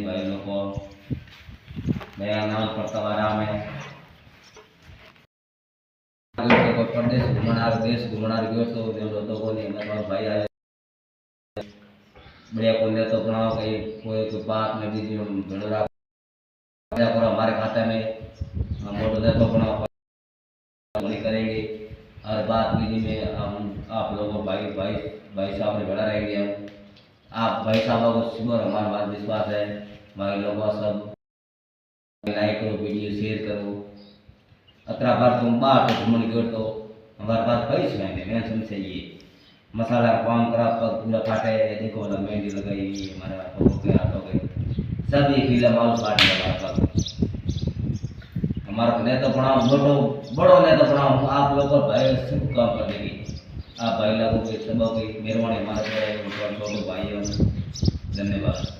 भाई लोग को नया नाम पड़ता में कोई प्रदेश घूमना देश घूमना गयो तो लोगों ने मतलब भाई आए बढ़िया को ले तो अपना कोई बात में भी भेड़ा करो हमारे खाते में हम वोट दे तो अपना नहीं करेंगे। हर बात विधि में हम आप लोगों भाई भाई भाई साहब ने भेड़ा रहेंगे। हम आप भाई साहब को शुगर हमारा बात विश्वास है। भाई लोगों सब लाइक करो, वीडियो शेयर करो। अतरा बार तुम बात घूमने गयो तो हमारे पास पैसे हैं। मैं समझे ये मसाला काम करा पग पूरा काटे देखो ना मेहंदी लगाई हुई है हमारे हाथों के हाथों के सभी पीला माल काट लगा हमारा ने तो बड़ा मोटो बड़ो ने तो बड़ा आप लोगों भाई सब काम कर देगी। आप भाई लोगों के सब की मेहरबानी हमारे छोटे भाई धन्यवाद।